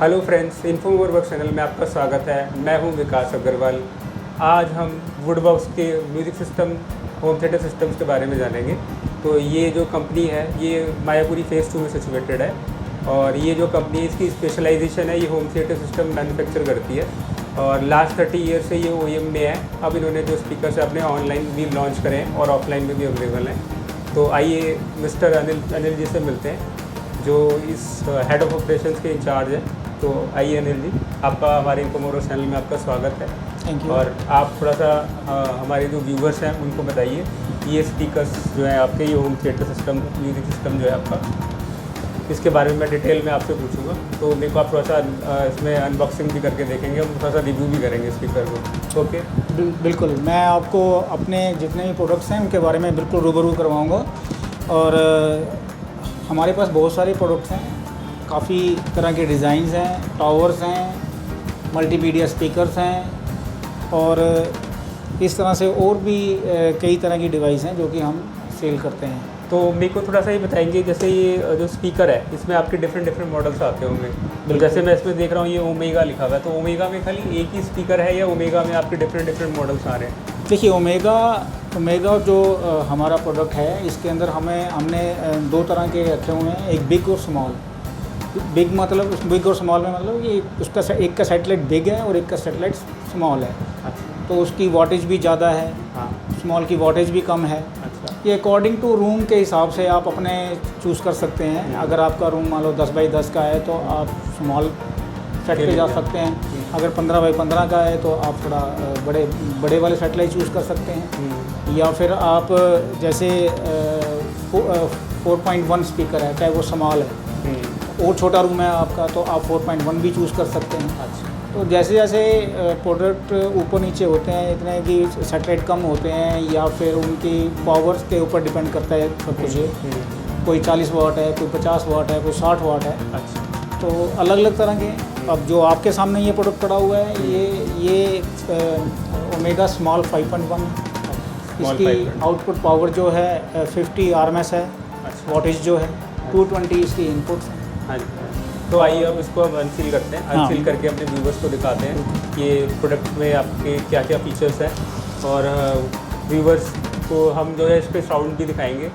Hello friends, इन्फोमोर work channel में आपका स्वागत है। मैं हूं विकास अग्रवाल। आज हम वुडबॉक्स के music system, home theatre systems के बारे में जानेंगे। तो ये जो कंपनी है ये मायापुरी फेज़ 2 में सिचुएटेड है और ये जो कंपनी है इसकी स्पेशलाइजेशन है, ये होम थिएटर सिस्टम मैन्युफैक्चर करती है और लास्ट 30 ईयर से ये OEM में है। अब इन्होंने जो स्पीकर्स अपने ऑनलाइन भी लॉन्च करे हैं और ऑफलाइन में भी अवेलेबल हैं। तो आइए मिस्टर अनिल जी से मिलते हैं जो इस हेड ऑफ ऑपरेशंस के इंचार्ज है। तो आइए अनिल जी, आपका हमारे इन्फोमोर चैनल में आपका स्वागत है। Thank you. और आप थोड़ा सा हमारे जो व्यूवर्स हैं उनको बताइए ये स्पीकर्स जो है आपके, ये home theatre system, music system जो है आपका, इसके बारे में मैं डिटेल में आपसे पूछूंगा। तो मेरे को आप थोड़ा सा इसमें अनबॉक्सिंग भी करके देखेंगे, हम थोड़ा सा रिव्यू भी करेंगे स्पीकर को। ओके, बिल्कुल, मैं आपको अपने जितने भी प्रोडक्ट्स हैं उनके बारे में बिल्कुल रूबरू करवाऊँगा। और हमारे पास बहुत सारे प्रोडक्ट्स हैं, काफ़ी तरह के डिज़ाइंस हैं, टावर्स हैं, मल्टीमीडिया स्पीकर्स हैं और इस तरह से और भी कई तरह की डिवाइस हैं जो कि हम सेल करते हैं। तो मेरे को थोड़ा सा ये बताएंगे, जैसे ये जो स्पीकर है इसमें आपके डिफरेंट मॉडल्स आते होंगे। तो जैसे मैं इसमें देख रहा हूँ ये ओमेगा लिखा हुआ है, तो ओमेगा में खाली एक ही स्पीकर है या ओमेगा में आपके डिफरेंट मॉडल्स आ रहे हैं? देखिए, ओमेगा जो हमारा प्रोडक्ट है इसके अंदर हमने दो तरह के रखे हुए हैं, एक बिग और स्मॉल। बिग और स्मॉल में मतलब ये उसका एक का सैटेलाइट बिग है और एक का सैटेलाइट स्मॉल है। अच्छा। तो उसकी वॉटेज भी ज़्यादा है, हाँ। स्मॉल की वॉटेज भी कम है। अच्छा। ये अकॉर्डिंग टू रूम के हिसाब से आप अपने चूज़ कर सकते हैं। अगर आपका रूम मान लो 10 बाई 10 का है तो आप स्मॉल सेट पे जा सकते हैं। अगर 15 बाई 15 का है तो आप थोड़ा बड़े वाले सेटेलाइट चूज़ कर सकते हैं। या फिर आप जैसे 4.1 स्पीकर है, चाहे वो स्मॉल है और छोटा रूम है आपका, तो आप 4.1 भी चूज़ कर सकते हैं। अच्छा। तो जैसे जैसे प्रोडक्ट ऊपर नीचे होते हैं, इतने कि सेटेलाइट कम होते हैं या फिर उनकी पावर्स के ऊपर डिपेंड करता है सब कुछ। कोई 40 वाट है, कोई 50 वाट है, कोई 60 वाट है। अच्छा। तो अलग अलग तरह के। अब जो आपके सामने ये प्रोडक्ट पड़ा हुआ है ये ओमेगा स्मॉल 5.1। इसकी आउटपुट पावर जो है 50 RMS है। अच्छा। वॉटेज जो है 220 इसकी इनपुट है। हाँ जी। तो आइए अब इसको हम अनसील करते हैं। अनसील करके अपने व्यूवर्स को दिखाते हैं कि ये प्रोडक्ट में आपके क्या क्या फीचर्स हैं और व्यूवर्स को हम जो है इस पर साउंड भी दिखाएंगे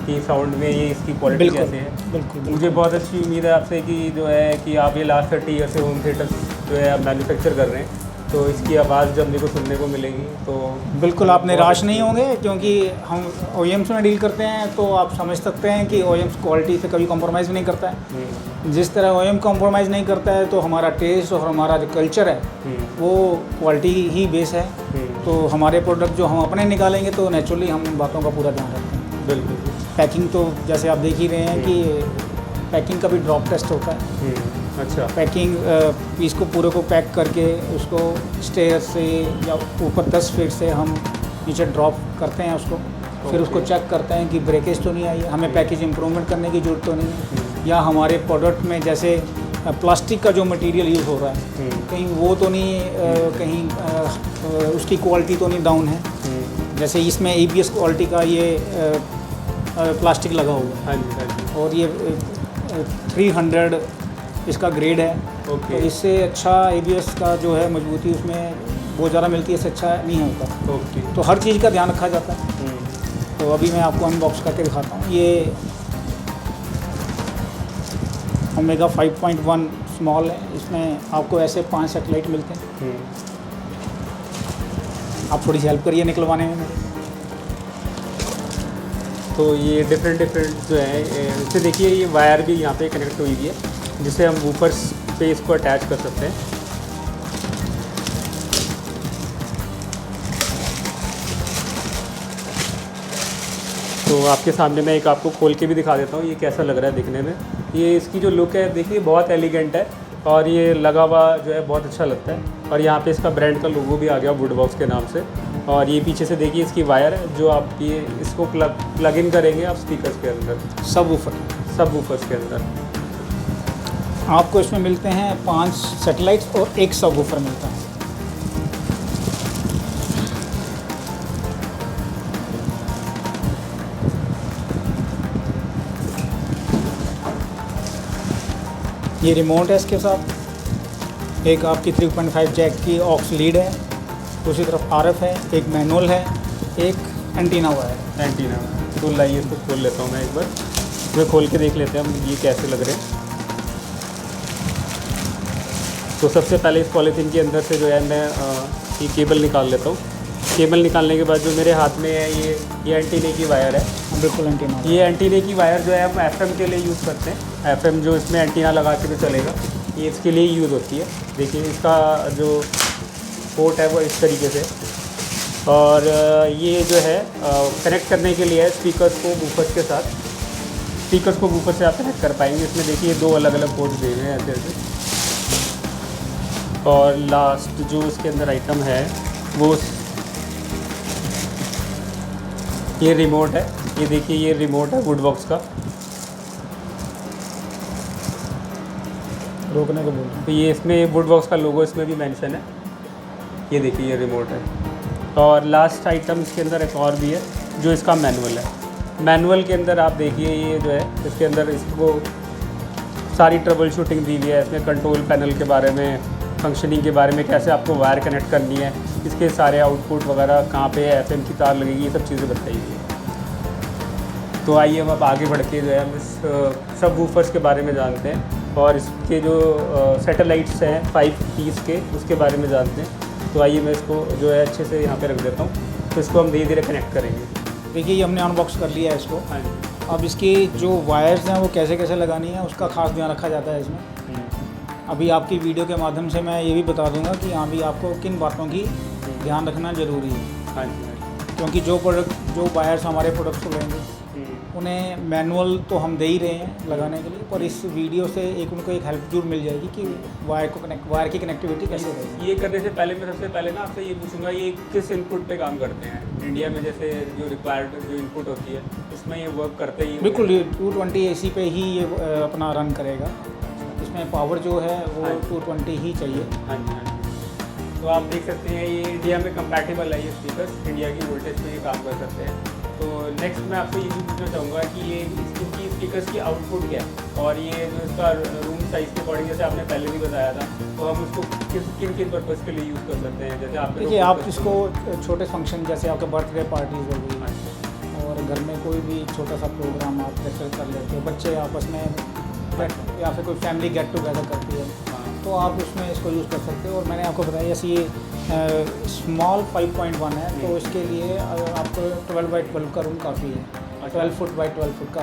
कि साउंड में ये इसकी क्वालिटी कैसे है। बिल्कुल। मुझे बहुत अच्छी उम्मीद है आपसे कि जो है कि आप ये लास्ट 30 ईयर से होम थिएटर जो है आप मैन्युफैक्चर कर रहे हैं, तो इसकी आवाज़ जब मेरे को सुनने को मिलेगी तो बिल्कुल आप निराश नहीं होंगे, क्योंकि हम OEMs में डील करते हैं तो आप समझ सकते हैं कि OEMs क्वालिटी से कभी कॉम्प्रोमाइज़ नहीं करता है। जिस तरह OEM कॉम्प्रोमाइज़ नहीं करता है तो हमारा टेस्ट और हमारा जो कल्चर है वो क्वालिटी ही बेस है। तो हमारे प्रोडक्ट जो हम अपने निकालेंगे तो नेचुरली हम इन बातों का पूरा ध्यान रखते हैं। बिल्कुल। पैकिंग तो जैसे आप देख ही रहे हैं कि पैकिंग का भी ड्रॉप टेस्ट होता है। अच्छा। पैकिंग पीस को पूरे को पैक करके उसको स्टेयर से या ऊपर 10 फीट से हम नीचे ड्रॉप करते हैं उसको। फिर उसको चेक करते हैं कि ब्रेकेज तो नहीं आई है, हमें पैकेज इम्प्रूवमेंट करने की ज़रूरत तो नहीं है, या हमारे प्रोडक्ट में जैसे प्लास्टिक का जो मटेरियल यूज़ हो रहा है कहीं वो तो नहीं, कहीं उसकी क्वालिटी तो नहीं डाउन है। जैसे इसमें ABS क्वालिटी का ये प्लास्टिक लगा हुआ है। हाँ जी, हाँ जी। और ये 300 इसका ग्रेड है। ओके। तो इससे अच्छा ABS का जो है मजबूती उसमें बहुत ज़्यादा मिलती है, इससे अच्छा नहीं होता। ओके। तो हर चीज़ का ध्यान रखा जाता है। तो अभी मैं आपको अनबॉक्स करके दिखाता हूँ। ये ओमेगा 5.1 स्मॉल है, इसमें आपको ऐसे 5 सेटेलाइट मिलते हैं। आप थोड़ी सी हेल्प करिए निकलवाने में मेरे। तो ये डिफरेंट जो है, इससे देखिए ये वायर भी यहाँ पे कनेक्ट हुई है जिससे हम वूफर्स पे इसको अटैच कर सकते हैं। तो आपके सामने मैं एक आपको खोल के भी दिखा देता हूँ ये कैसा लग रहा है दिखने में। ये इसकी जो लुक है देखिए बहुत एलिगेंट है और ये लगा हुआ जो है बहुत अच्छा लगता है। और यहाँ पे इसका ब्रांड का लोगो भी आ गया वुडबॉक्स के नाम से। और ये पीछे से देखिए इसकी वायर है जो आप ये इसको प्लग इन करेंगे आप स्पीकर्स के अंदर, सब वूफर्स के अंदर। आपको इसमें मिलते हैं 5 सेटेलाइट्स और एक सब वूफर मिलता है। ये रिमोट है इसके साथ। एक आपकी 3.5 जैक की ऑक्स लीड है, दूसरी तरफ RF है, एक मैनुअल है, एक एंटीना वायर है। एंटीना। तो लाइए इसको खोल लेता हूँ मैं एक बार, इसमें खोल के देख लेते हैं हम ये कैसे लग रहे हैं। तो सबसे पहले इस पॉलीथीन के अंदर से जो है मैं ये केबल निकाल लेता हूँ। केबल निकालने के बाद जो मेरे हाथ में है ये एंटीने की वायर है। बिल्कुल एंटीना। ये एंटीने की वायर जो है हम FM के लिए यूज़ करते हैं। FM जो इसमें एंटीना लगा के भी चलेगा, ये इसके लिए यूज़ होती है। देखिए इसका जो पोर्ट है वो इस तरीके से, और ये जो है कनेक्ट करने के लिए स्पीकर्स को वूफर्स के साथ, स्पीकर्स को वूफर से आप कनेक्ट कर पाएंगे। इसमें देखिए 2 अलग अलग पोर्ट दिए हुए हैं ऐसे ऐसे। और लास्ट जो इसके अंदर आइटम है वो ये रिमोट है। ये देखिए ये रिमोट है वुडबॉक्स का। रोकने को बोल रहे हैं। तो ये इसमें वुडबॉक्स का लोगो इसमें भी मेंशन है। ये देखिए ये रिमोट है। और लास्ट आइटम इसके अंदर एक और भी है जो इसका मैनुअल है। मैनुअल के अंदर आप देखिए ये जो है इसके अंदर इसको सारी ट्रबल शूटिंग दी हुई है। इसमें कंट्रोल पैनल के बारे में, फंक्शनिंग के बारे में, कैसे आपको वायर कनेक्ट करनी है, इसके सारे आउटपुट वगैरह कहाँ पे FM की तार लगेगी, ये सब चीज़ें बताई हुई है। तो आइए हम अब आगे बढ़ के जो है हम इस सब वूफर्स के बारे में जानते हैं और इसके जो सैटेलाइट्स हैं 5 पीस के, उसके बारे में जानते हैं। तो आइए मैं इसको जो है अच्छे से यहाँ पे रख देता हूँ, तो इसको हम धीरे धीरे कनेक्ट करेंगे। देखिए ये हमने अनबॉक्स कर लिया है इसको। हाँ जी। अब इसकी जो वायर्स हैं वो कैसे कैसे लगानी है उसका खास ध्यान रखा जाता है इसमें। अभी आपकी वीडियो के माध्यम से मैं ये भी बता दूंगा कि यहाँ भी आपको किन बातों की ध्यान रखना ज़रूरी है। हाँ जी। क्योंकि जो वायर्स हमारे प्रोडक्ट्स को लेंगे उन्हें मैनुअल तो हम दे ही रहे हैं लगाने के लिए, पर इस वीडियो से उनको एक हेल्प जरूर मिल जाएगी कि वायर की कनेक्टिविटी कैसे रहेगी। ये करने से पहले मैं सबसे पहले ना आपसे ये पूछूंगा, ये किस इनपुट पे काम करते हैं? इंडिया में जैसे जो रिक्वायर्ड जो इनपुट होती है उसमें ये वर्क करते ही? बिल्कुल, ये 220 AC पे ही ये अपना रन करेगा। इसमें पावर जो है वो 220 ही चाहिए। हाँ जी, हाँ जी। तो आप देख सकते हैं ये इंडिया में कंपैटिबल है, ये स्पीकर्स इंडिया की वोल्टेज पे ये काम कर सकते हैं। तो नेक्स्ट मैं आपसे ये भी पूछना चाहूँगा कि ये इसकी स्पीकर्स की आउटपुट क्या है, और ये जो इसका रूम साइज़ के अकॉर्डिंग जैसे आपने पहले भी बताया था, तो हम उसको किन किन पर्पज़ के लिए यूज़ कर सकते हैं? जैसे आप देखिए आप इसको छोटे फंक्शन जैसे आपके बर्थडे पार्टीज़ हो गई और घर में कोई भी छोटा सा प्रोग्राम आप कैसे कर लेते हो, बच्चे आपस में या फिर कोई फैमिली गेट टुगेदर करती है, तो आप उसमें इसको यूज़ कर सकते हो। और मैंने आपको बताया जैसे ये स्मॉल 5.1 है, तो इसके लिए आपको 12x12 का रूम काफ़ी है। 12 फुट बाई 12 फुट का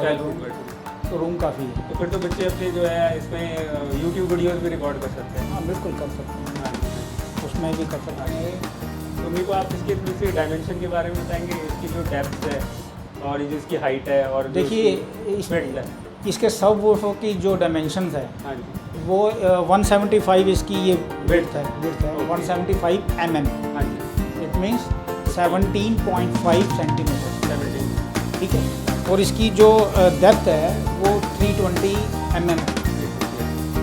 तो रूम काफ़ी है। तो फिर तो बच्चे अपने जो है इसमें यूट्यूब वीडियोज़ भी रिकॉर्ड कर सकते हैं। हाँ बिल्कुल कर सकते हैं, उसमें भी कर सकते हैं। तो मेरे को आप इसके दूसरे डायमेंशन के बारे में बताएंगे, इसकी जो डेप्थ है और ये जो इसकी हाइट है, और देखिए इसके सब वूफर की जो डायमेंशंस है हाँ जी, वो 175 इसकी ये विड्थ है 175 mm। हाँ जी, इट मीन्स 17.5 सेंटीमीटर, 17। ठीक है। और इसकी जो डेप्थ है वो 320 mm है,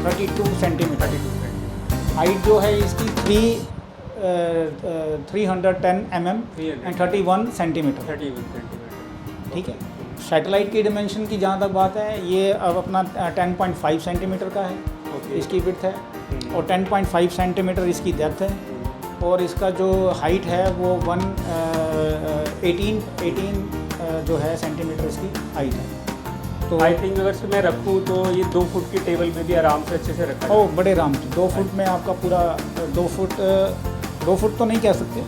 32 सेंटीमीटर। हाइट जो है इसकी 310 mm एंड 31 सेंटीमीटर, ठीक है। सैटेलाइट की डिमेंशन की जहाँ तक बात है, ये अब अपना 10.5 सेंटीमीटर का है, इसकी विड्थ है, और 10.5 सेंटीमीटर इसकी डेप्थ है, और इसका जो हाइट है वो 18 जो है सेंटीमीटर इसकी हाइट है। तो आई थिंक अगर मैं रखूँ तो ये 2 फुट की टेबल में भी आराम से अच्छे से रखा ओ बड़े आराम से 2 फुट में आपका पूरा 2 फुट तो नहीं कह सकते,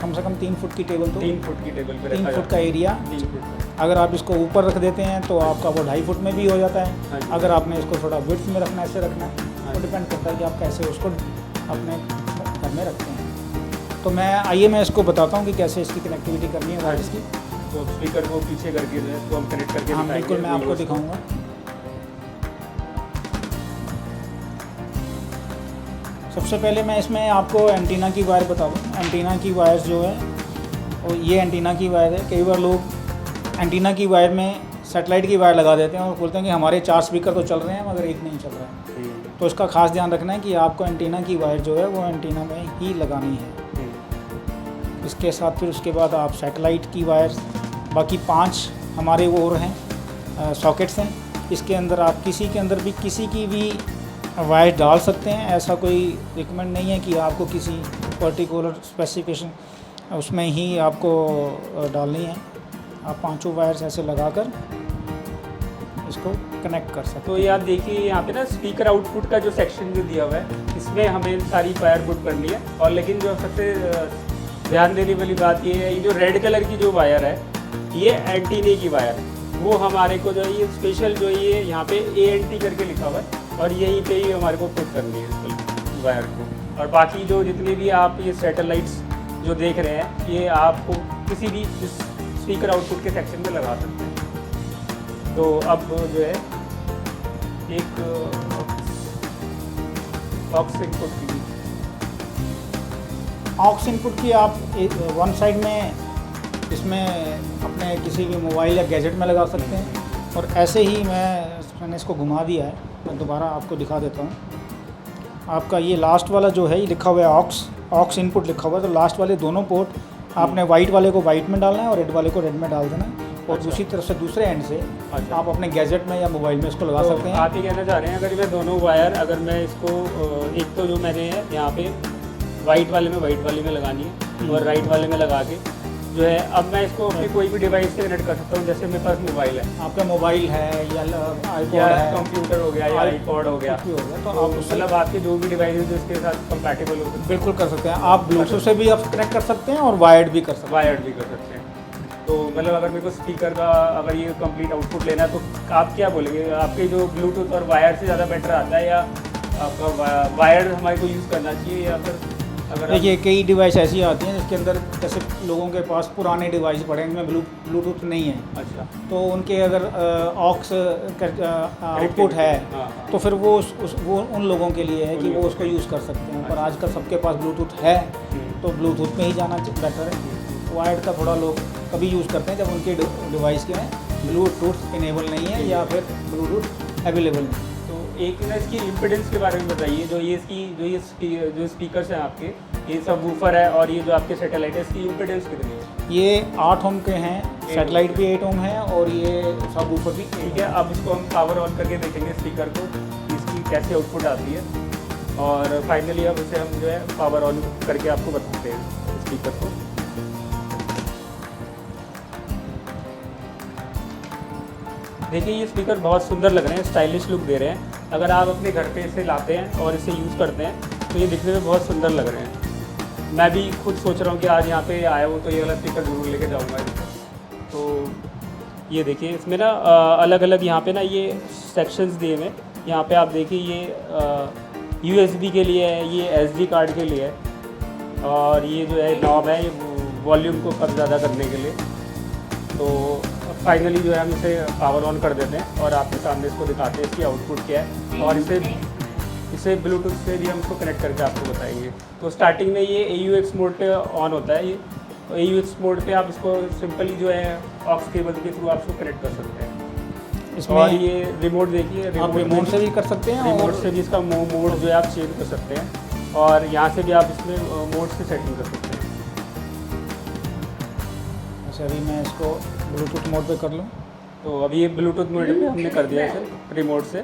कम से कम 3 फुट की टेबल, तो 3 फुट की टेबल पे 3 फुट का एरिया। 3 फुट। अगर आप इसको ऊपर रख देते हैं तो आपका वो 2.5 फुट में भी हो जाता है। हाँ, अगर आपने इसको थोड़ा विड्थ में रखना है, ऐसे रखना है, हाँ, वो डिपेंड करता है कि आप कैसे उसको अपने घर में रखते हैं। तो मैं आइए मैं इसको बताता हूँ कि कैसे इसकी कनेक्टिविटी करनी है वायर्स की। तो स्पीकर को पीछे करके जो है तो हम कनेक्ट करके हाँ दिखाएंगे। बिल्कुल, मैं आपको दिखाऊंगा। सबसे पहले मैं इसमें आपको एंटीना की वायर बता दूँ। एंटीना की वायर्स जो है, और ये एंटीना की वायर है। कई बार लोग एंटीना की वायर में सेटेलाइट की वायर लगा देते हैं और बोलते हैं कि हमारे 4 स्पीकर तो चल रहे हैं मगर एक नहीं चल रहा है। तो इसका खास ध्यान रखना है कि आपको एंटीना की वायर जो है वो एंटीना में ही लगानी है। इसके साथ फिर उसके बाद आप सेटेलाइट की वायर, बाकी 5 हमारे और हैं सॉकेट्स हैं। इसके अंदर आप किसी के अंदर भी किसी की भी वायर डाल सकते हैं, ऐसा कोई रिकमेंड नहीं है कि आपको किसी पर्टिकुलर स्पेसिफिकेशन उसमें ही आपको डालनी है। आप पांचों वायर्स ऐसे लगाकर इसको कनेक्ट कर सकते तो ये आप देखिए यहाँ पे ना स्पीकर आउटपुट का जो सेक्शन जो दिया हुआ है, इसमें हमें सारी वायर पुट करनी है। और लेकिन जो सबसे ध्यान देने वाली बात ये है, ये जो रेड कलर की जो वायर है, ये एंटीने की वायर, वो हमारे को जो है ये स्पेशल जो है ये यहाँ पे ANT करके लिखा हुआ है और यहीं पे ही हमारे को पुट करनी है इस वायर को। और बाकी जो जितने भी आप ये सैटेलाइट्स जो देख रहे हैं, ये आपको किसी भी इस स्पीकर आउटपुट के सेक्शन में लगा सकते हैं। तो अब जो है एक ऑक्स इनपुट की ऑक्स इनपुट की आप वन साइड में इसमें अपने किसी भी मोबाइल या गैजेट में लगा सकते हैं। और ऐसे ही मैंने इसको घुमा दिया है, मैं दोबारा आपको दिखा देता हूँ। आपका ये लास्ट वाला जो है ये लिखा हुआ है ऑक्स इनपुट लिखा हुआ है, तो लास्ट वाले दोनों पोर्ट आपने वाइट वाले को वाइट में डालना है और रेड वाले को रेड में डाल देना है। और दूसरी तरफ से दूसरे एंड से आप अपने गैजेट में या मोबाइल में इसको लगा सकते हैं। आप ये कहना चाह रहे हैं अगर मैं दोनों वायर, अगर मैं इसको एक तो जो मैंने यहाँ पे वाइट वाले में लगानी है और राइट वाले में लगा के जो है, अब मैं इसको अपनी कोई भी डिवाइस से कनेक्ट कर सकता हूँ। जैसे मेरे पास मोबाइल है, आपका मोबाइल है या आईपॉड है, कंप्यूटर हो गया या आईपॉड हो गया, तो आप मतलब आपके जो भी डिवाइस जो इसके साथ कंपैटिबल हो सकते हैं, बिल्कुल कर सकते हैं। आप ब्लूटूथ से भी आप कनेक्ट कर सकते हैं और वायर्ड भी कर सकते हैं। वायर्ड भी कर सकते हैं। तो मतलब अगर मेरे को स्पीकर का अगर ये कंप्लीट आउटपुट लेना है तो आप क्या बोलेंगे, आपके जो ब्लूटूथ और वायर से ज़्यादा बेटर आता है या आपका वायर्ड हमारे को यूज़ करना चाहिए, या फिर अगर देखिए कई डिवाइस ऐसी आती हैं जिसके अंदर जैसे लोगों के पास पुराने डिवाइस पड़े हैं जिनमें ब्लूटूथ नहीं है, अच्छा, तो उनके अगर ऑक्स आउटपुट है तो फिर वो वो उन लोगों के लिए है कि वो उसको यूज़ कर सकते हैं। पर आजकल सबके पास ब्लूटूथ है तो ब्लूटूथ में ही जाना बेटर है। वायर्ड का थोड़ा लोग कभी यूज़ करते हैं जब उनके डिवाइस के ब्लूटूथ इनेबल नहीं है या फिर ब्लूटूथ अवेलेबल नहीं। एक ना इसकी इम्पिडेंस के बारे में बताइए, जो ये इसकी जो स्पीकर्स हैं आपके, ये सब वूफर है और ये जो आपके सैटेलाइट है, इसकी इम्पिडेंस कितनी है? ये 8 ओम के हैं, सैटेलाइट भी 8 ओम है और ये सब वूफर भी। ठीक है, अब इसको हम पावर ऑन करके देखेंगे स्पीकर को, इसकी कैसे आउटपुट आती है। और फाइनली अब इसे हम जो है पावर ऑन करके आपको बताते हैं स्पीकर को। देखिए ये स्पीकर बहुत सुंदर लग रहे हैं, स्टाइलिश लुक दे रहे हैं। अगर आप अपने घर पे इसे लाते हैं और इसे यूज़ करते हैं तो ये दिखने में बहुत सुंदर लग रहे हैं। मैं भी खुद सोच रहा हूँ कि आज यहाँ पे आया हूँ तो ये वाला स्पीकर ज़रूर लेके जाऊँगा। तो ये देखिए इसमें ना अलग अलग यहाँ पे ना ये सेक्शंस दिए हुए। यहाँ पे आप देखिए ये USB के लिए है, ये SD कार्ड के लिए है और ये जो है नॉब है ये वॉल्यूम को कम ज़्यादा करने के लिए। तो फाइनली जो है हम इसे पावर ऑन कर देते हैं और आपके सामने इसको दिखाते हैं इसकी आउटपुट क्या है और इसे ब्लूटूथ से भी हम इसको कनेक्ट करके आपको बताएंगे। तो स्टार्टिंग में ये AUX मोड पे ऑन होता है। ये AUX मोड पे आप इसको सिंपली जो है ऑक्स केबल के थ्रू आप इसको कनेक्ट कर सकते हैं। इसमें और ये रिमोट देखिए, रिमोट से भी कर सकते हैं, रिमोट से भी इसका मोड जो है आप चेंज कर सकते हैं और यहाँ से भी आप इसमें मोड से सेटिंग कर सकते हैं। अच्छा अभी मैं इसको ब्लूटूथ मोड पे कर लूँ, तो अभी ये ब्लूटूथ मोड पे हमने कर दिया इसे रिमोट से।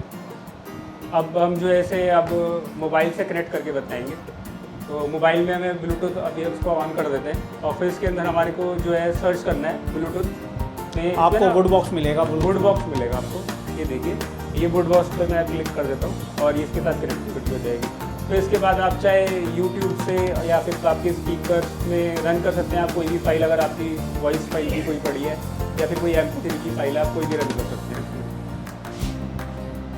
अब हम जो है इसे अब मोबाइल से कनेक्ट करके बताएंगे। तो मोबाइल में हमें ब्लूटूथ अभी उसको ऑन कर देते हैं और फिर इसके अंदर हमारे को जो है सर्च करना है ब्लूटूथ में। आपको वुड बॉक्स मिलेगा, वुड बॉक्स मिलेगा आपको। ये देखिए ये वुड बॉक्स पे मैं क्लिक कर देता हूँ और ये इसके साथ कनेक्टिविटी हो जाएगी। तो इसके बाद आप चाहे YouTube से या फिर आपके स्पीकर में रन कर सकते हैं। आप कोई भी फाइल, अगर आपकी वॉइस फाइल की कोई पड़ी है या फिर कोई MP3 की फाइल आप कोई भी रन कर सकते हैं इसमें।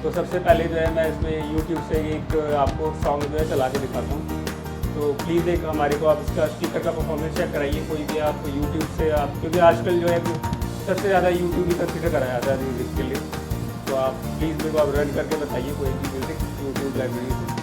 तो सबसे पहले जो है मैं इसमें YouTube से एक आपको सॉन्ग जो है चला के दिखाता हूँ। तो प्लीज़ एक हमारे को आप इसका स्पीकर का परफॉर्मेंस चेक कराइए कोई भी आप YouTube से आप, क्योंकि आजकल जो है सबसे ज़्यादा YouTube ही कंसिडर कराया जाता है म्यूज़िक के लिए। तो आप प्लीज़ मेरे को आप रन करके बताइए कोई भी म्यूज़िक YouTube लाइब्रेरी से।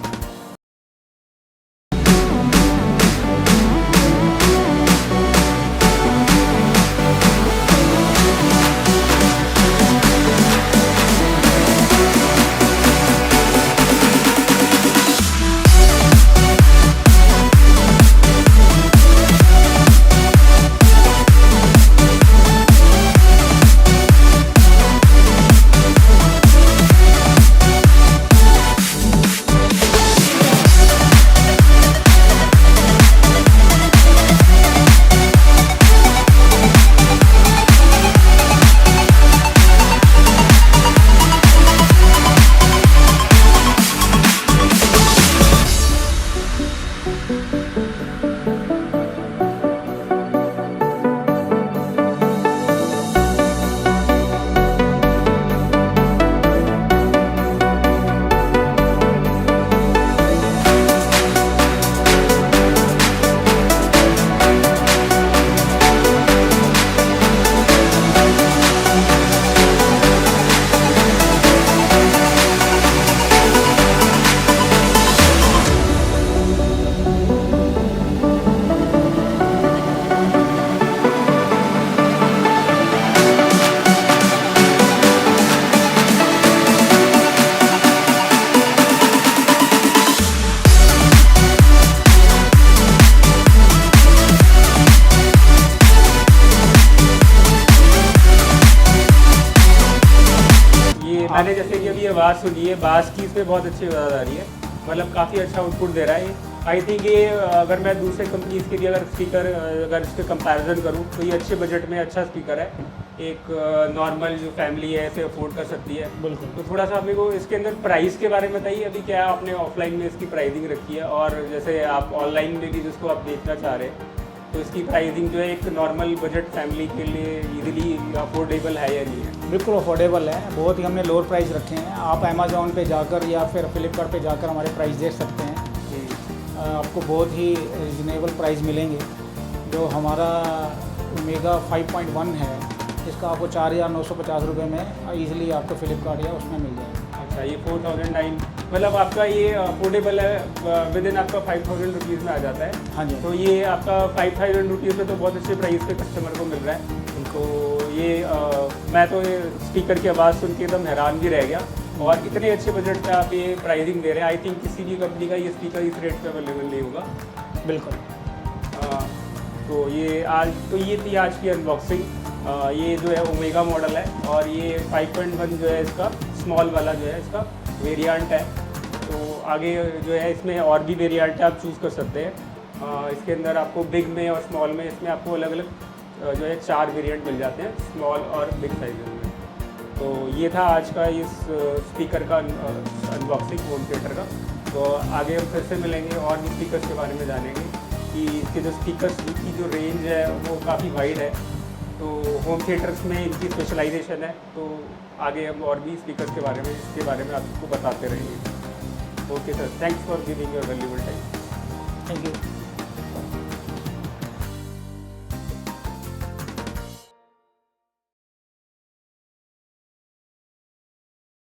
मैंने जैसे कि अभी आवाज़ सुनी है, बास की इसमें बहुत अच्छी आवाज़ आ रही है, मतलब काफ़ी अच्छा आउटपुट दे रहा है। आई थिंक ये अगर मैं दूसरे कंपनीज़ के लिए अगर स्पीकर अगर इसके कंपैरिजन करूँ तो ये अच्छे बजट में अच्छा स्पीकर है, एक नॉर्मल जो फैमिली है इसे अफोर्ड कर सकती है। बिल्कुल। तो थोड़ा सा अपने को इसके अंदर प्राइस के बारे में बताइए, अभी क्या आपने ऑफलाइन में इसकी प्राइसिंग रखी है, और जैसे आप ऑनलाइन में भी जिसको आप देखना चाह रहे हैं तो इसकी प्राइसिंग जो है एक नॉर्मल बजट फैमिली के लिए इजीली अफोर्डेबल है या नहीं है? बिल्कुल अफोर्डेबल है, बहुत ही हमने लोअर प्राइस रखे हैं। आप अमेज़ॉन पे जाकर या फिर फ्लिपकार्ट पे जाकर हमारे प्राइस देख सकते हैं, आपको बहुत ही रिजनेबल प्राइस मिलेंगे। जो हमारा ओमेगा 5.1 है इसका आपको 4,950 रुपये में ईज़िली आपको फ्लिपकार्ट या उसमें मिल जाएगा। अच्छा, ये 4,009 मतलब आपका ये अफोर्डेबल है, विद इन आपका 5,000 रुपीज़ में आ जाता है। हाँ जी। तो ये आपका 5,000 रुपीज़ में तो बहुत अच्छे प्राइस पे कस्टमर को मिल रहा है। तो ये मैं तो ये स्पीकर की आवाज़ सुन के एकदम हैरान भी रह गया, और इतने अच्छे बजट पे आप ये प्राइसिंग दे रहे हैं। आई थिंक किसी भी कंपनी का ये स्पीकर इस रेट पे अवेलेबल नहीं होगा। बिल्कुल। तो ये थी आज की अनबॉक्सिंग। ये जो है ओमेगा मॉडल है, और ये 5.1 जो है इसका स्मॉल वाला जो है इसका वेरिएंट है। तो आगे जो है इसमें और भी वेरिएंट आप चूज़ कर सकते हैं। इसके अंदर आपको बिग में और स्मॉल में इसमें आपको अलग अलग जो है 4 वेरिएंट मिल जाते हैं, स्मॉल और बिग साइज में। तो ये था आज का इस स्पीकर का अनबॉक्सिंग होम थिएटर का। तो आगे हम फिर से मिलेंगे और भी स्पीकर्स के बारे में जानेंगे कि इसके जो स्पीकर्स की जो रेंज है वो काफ़ी वाइड है। तो होम थिएटर्स में इनकी स्पेशलाइजेशन है, तो आगे हम और भी स्पीकर्स के बारे में इसके बारे में आपको बताते रहेंगे। Okay sir, thanks for giving your valuable time. Thank you.